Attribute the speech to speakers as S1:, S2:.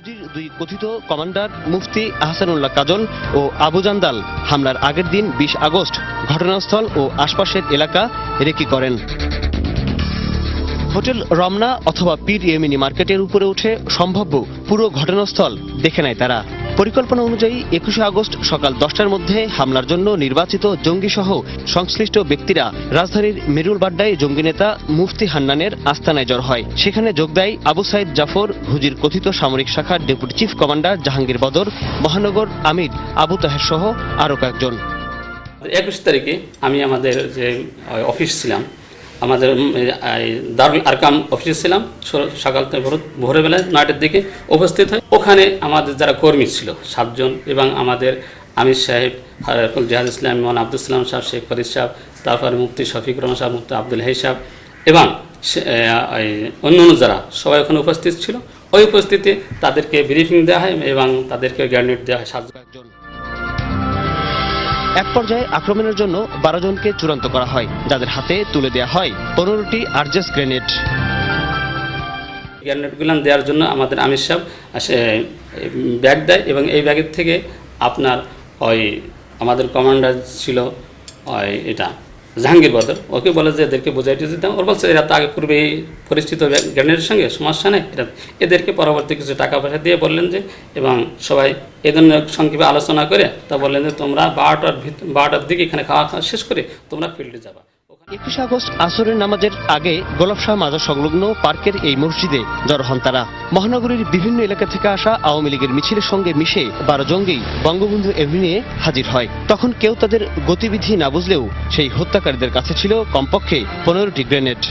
S1: হুজির দুই কথিত কমান্ডার মুফতি আহসানুল্লাহ কাজল ও আবু জান্দাল হামলার আগের দিন ২০ আগস্ট ঘটনাস্থল ও আশপাশের এলাকা রেকি করেন। হোটেল রমনা অথবা পীর ইয়েমিনি মার্কেটের উপরে উঠে সম্ভাব্য পুরো ঘটনাস্থল দেখে নেয় তারা। পরিকল্পনা অনুযায়ী ২১ আগস্ট সকাল ১০টার মধ্যে হামলার জন্য নির্বাচিত জঙ্গিসহ সংশ্লিষ্ট ব্যক্তিরা রাজধানীর মেরুলবাড্ডায় জঙ্গি নেতা মুফতি হান্নানের আস্তানায় জড় হয়। সেখানে যোগ দেয় আবু সাইদ জাফর, হুজির কথিত সামরিক শাখার ডেপুটি চিফ কমান্ডার জাহাঙ্গীর বদর, মহানগর আমির আবু তাহের সহ আরও কয়েকজন।
S2: ২১ তারিখে আমি আমাদের যে অফিস ছিলাম, আমাদের দারুল আরকাম অফিসে ছিলাম, সকাল ভোরবেলায় ৯টার দিকে উপস্থিত হয়। ওখানে আমাদের যারা কর্মী ছিল ৭ জন এবং আমাদের আমির সাহেব, জিহাদ ইসলাম, ইমান আব্দুল সালাম সাহেব, শেখ ফরিদ সাহেব, তারপরে মুফতি শফিক রহমান সাহেব, মুফতি আব্দুল হাই সাহেব এবং অন্যান্য যারা সবাই ওখানে উপস্থিত ছিল। ওই উপস্থিতিতে তাদেরকে ব্রিফিং দেওয়া হয় এবং তাদেরকে গ্রেনেড দেওয়া হয় ৭ জন।
S1: এক পর্যায়ে আক্রমণের জন্য ১২ জনকে চূড়ান্ত করা হয়, যাদের হাতে তুলে দেওয়া হয় ১৫টি আরজেস গ্রেনেড।
S2: গ্রেনেডগুলো দেওয়ার জন্য আমাদের আমির সাহেব ব্যাগ দেয় এবং এই ব্যাগের থেকে আপনার আমাদের কমান্ডার ছিল এটা জাহাঙ্গীর বদর, ওকে বলে যে এদেরকে বোঝাইতে দিতাম। ওর বলছে এরা তো আগে পূর্বে এই পরিচিত গ্রেনেডের সঙ্গে সমস্যা নেই, এদেরকে পরবর্তী কিছু টাকা পয়সা দিয়ে বললেন যে, এবং সবাই এ ধরনের সংক্ষেপে আলোচনা করে তা বললেন যে তোমরা ১২টার দিকে এখানে খাওয়া শেষ করে তোমরা ফিল্ডে যাবা।
S1: ২১ আগস্ট আসরের নামাজের আগে গোলাপ শাহ মাজার সংলগ্ন পার্কের এই মসজিদে জড়ো হন তারা। মহানগরীর বিভিন্ন এলাকা থেকে আসা আওয়ামী লীগের মিছিলের সঙ্গে মিশে ১২ জঙ্গি বঙ্গবন্ধু এভিনিউয়ে হাজির হয়। তখন কেউ তাদের গতিবিধি না বুঝলেও সেই হত্যাকারীদের কাছে ছিল কমপক্ষে ১৫টি গ্রেনেড।